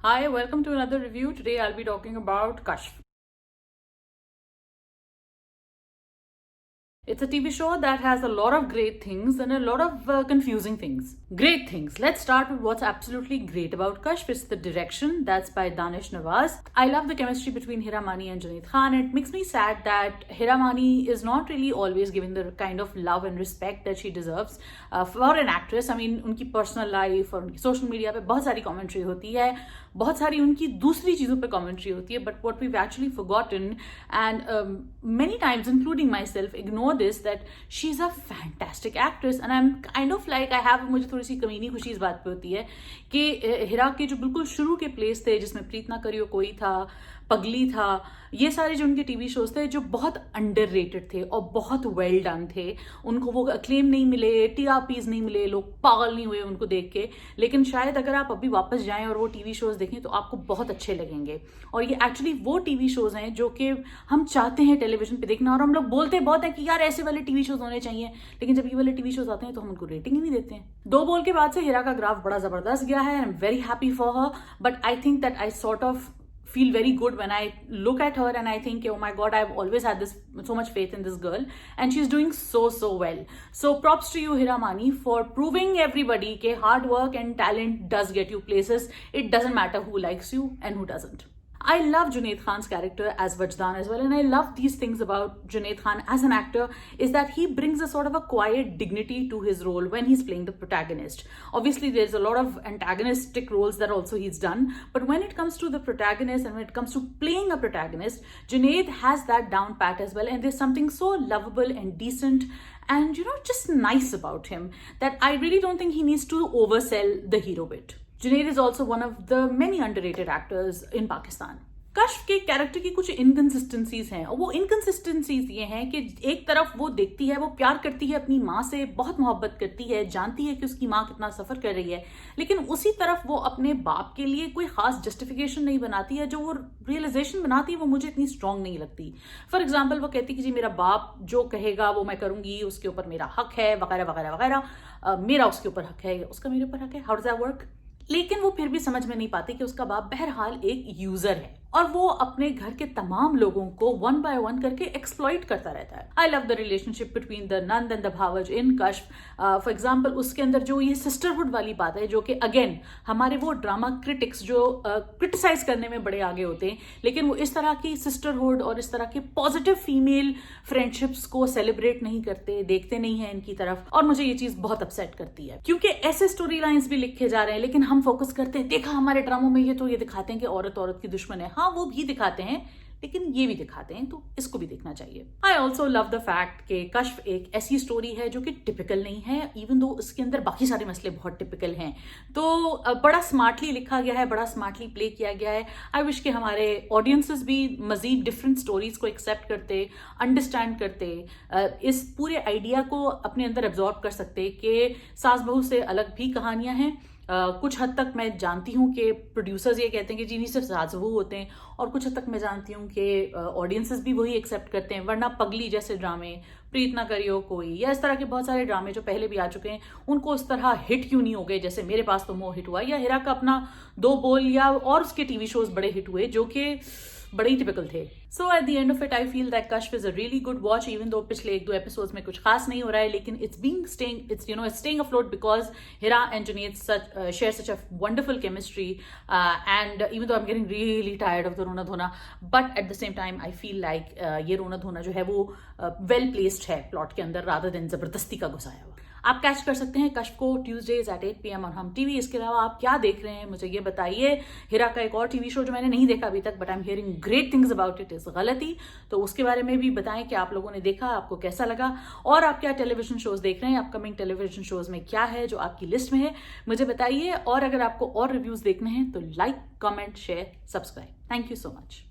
Hi, welcome to another review. Today I'll be talking about Kashf. It's a TV show that has a lot of great things and a lot of confusing things. Great things. Let's start with what's absolutely great about Kashf. It's the direction. That's by Danish Nawaz. I love the chemistry between Hira Mani and Junaid Khan. It makes me sad that Hira Mani is not really always given the kind of love and respect that she deserves for an actress. I mean, उनकी personal life और उनकी social media पे बहुत सारी commentary होती है, बहुत सारी उनकी दूसरी चीज़ों पे commentary होती है. But what we've actually forgotten and many times, including myself, ignore this that she's a fantastic actress and I'm kind of like I have मुझे थोड़ी सी कमीनी खुशी इस बात पे होती है कि हिरा के जो बिल्कुल शुरू के प्लेस थे जिसमें प्रीत ना करियो कोई था, पगली था, ये सारे जो उनके टीवी शोज थे जो बहुत अंडररेटेड थे और बहुत वेल डन थे. उनको वो अक्लेम नहीं मिले, टीआरपीज नहीं मिले, लोग पागल नहीं हुए उनको देख के. लेकिन शायद अगर आप अभी वापस जाएं और वो टीवी शोज देखें तो आपको बहुत अच्छे लगेंगे. और ये एक्चुअली वो टीवी शोज हैं जो कि हम चाहते हैं टेलीविजन पे देखना. और हम लोग बोलते बहुत हैं कि यार ऐसे वाले टीवी शोज होने चाहिए, लेकिन जब ये वाले टीवी शोज आते हैं तो हम उनको रेटिंग ही नहीं देते हैं. दो बोल के बाद से हिरा का ग्राफ बड़ा जबरदस्त गया है. I am very happy for her, but I think that I sort of feel very good when I look at her and I think, oh my god, I've always had this so much faith in this girl and she's doing so well. So props to you, Hira Mani, for proving everybody that hard work and talent does get you places. It doesn't matter who likes you and who doesn't. I love Junaid Khan's character as Wajdan as well, and I love these things about Junaid Khan as an actor is that he brings a sort of a quiet dignity to his role when he's playing the protagonist. Obviously, there's a lot of antagonistic roles that also he's done, but when it comes to the protagonist and when it comes to playing a protagonist, Junaid has that down pat as well, and there's something so lovable and decent and just nice about him that I really don't think he needs to oversell the hero bit. Junaid is also one of the many underrated actors in Pakistan. कश्फ के character की कुछ inconsistencies हैं और वो inconsistencies ये हैं कि एक तरफ वो देखती है, वो प्यार करती है अपनी माँ से, बहुत मोहब्बत करती है, जानती है कि उसकी माँ कितना सफ़र कर रही है, लेकिन उसी तरफ वो अपने बाप के लिए कोई खास जस्टिफिकेशन नहीं बनाती है. जो वो रियलाइजेशन बनाती है वो मुझे इतनी स्ट्रांग नहीं लगती. फॉर एग्जाम्पल, वो कहती कि जी मेरा बाप जो कहेगा वो मैं करूंगी, उसके ऊपर मेरा हक है, वगैरह वगैरह वगैरह, मेरा उसके ऊपर हक है, उसका मेरे ऊपर हक है. How does that work? लेकिन वो फिर भी समझ में नहीं पाती कि उसका बाप बहरहाल एक यूजर है और वो अपने घर के तमाम लोगों को वन बाय वन करके एक्सप्लॉइट करता रहता है. I love the relationship between the नंद एंड द भावज इन कश्फ. फॉर एग्जाम्पल, उसके अंदर जो ये सिस्टरहुड वाली बात है जो कि अगेन हमारे वो ड्रामा क्रिटिक्स जो क्रिटिसाइज करने में बड़े आगे होते हैं, लेकिन वो इस तरह की सिस्टरहुड और इस तरह के पॉजिटिव फीमेल फ्रेंडशिप्स को सेलिब्रेट नहीं करते, देखते नहीं है इनकी तरफ. और मुझे ये चीज बहुत अपसेट करती है क्योंकि ऐसे स्टोरी लाइन्स भी लिखे जा रहे हैं लेकिन हम फोकस करते हैं, देखा हमारे ड्रामों में ये तो ये दिखाते हैं कि औरत औरत की दुश्मन है. हाँ, वो भी दिखाते हैं लेकिन ये भी दिखाते हैं, तो इसको भी देखना चाहिए. I also love the fact कि कश्फ एक ऐसी स्टोरी है जो कि टिपिकल नहीं है, इवन दो उसके अंदर बाकी सारे मसले बहुत टिपिकल हैं. तो बड़ा स्मार्टली लिखा गया है, बड़ा स्मार्टली प्ले किया गया है. आई विश कि हमारे ऑडियंसेस भी मजीद डिफरेंट स्टोरीज को एक्सेप्ट करते, अंडरस्टैंड करते, इस पूरे आइडिया को अपने अंदर एब्जॉर्ब कर सकते कि सास बहू से अलग भी कहानियां हैं. कुछ हद तक मैं जानती हूँ कि प्रोड्यूसर्स ये कहते हैं कि जी नहीं सिर्फ सास बहू होते हैं, और कुछ हद तक मैं जानती हूँ कि ऑडियंसेस भी वही एक्सेप्ट करते हैं. वरना पगली जैसे ड्रामे, प्रीत ना करियो कोई, या इस तरह के बहुत सारे ड्रामे जो पहले भी आ चुके हैं, उनको इस तरह हिट क्यों नहीं हो गए जैसे मेरे पास तो मोह हिट हुआ, या हिरा का अपना दो बोल, या और उसके टीवी शोज बड़े हिट हुए जो कि बड़े ही टिपिकल थे. So at the end of it I feel that Kashf is a really good watch, even though पिछले एक दो एपिसोड्स में कुछ खास नहीं हो रहा है, लेकिन it's staying afloat because Hira and Junaid share such a wonderful chemistry. And even though I am getting really tired of the रोना धोना, but at the same time I feel like ये रोना धोना जो है वो वेल प्लेस्ड है plot के अंदर रादर देन जबरदस्ती का घुसाया हुआ. आप कैच कर सकते हैं कश्फ को ट्यूसडेज एट 8 PM ऑन हम टीवी. इसके अलावा आप क्या देख रहे हैं मुझे ये बताइए. हिरा का एक और टीवी शो जो मैंने नहीं देखा अभी तक but I am hearing great things about it is गलती, तो उसके बारे में भी बताएं कि आप लोगों ने देखा, आपको कैसा लगा, और आप क्या टेलीविजन शोज देख रहे हैं. अपकमिंग टेलीविजन शोज में क्या है जो आपकी लिस्ट में है मुझे बताइए. और अगर आपको और रिव्यूज देखने हैं तो like, comment, share, subscribe. Thank you so much.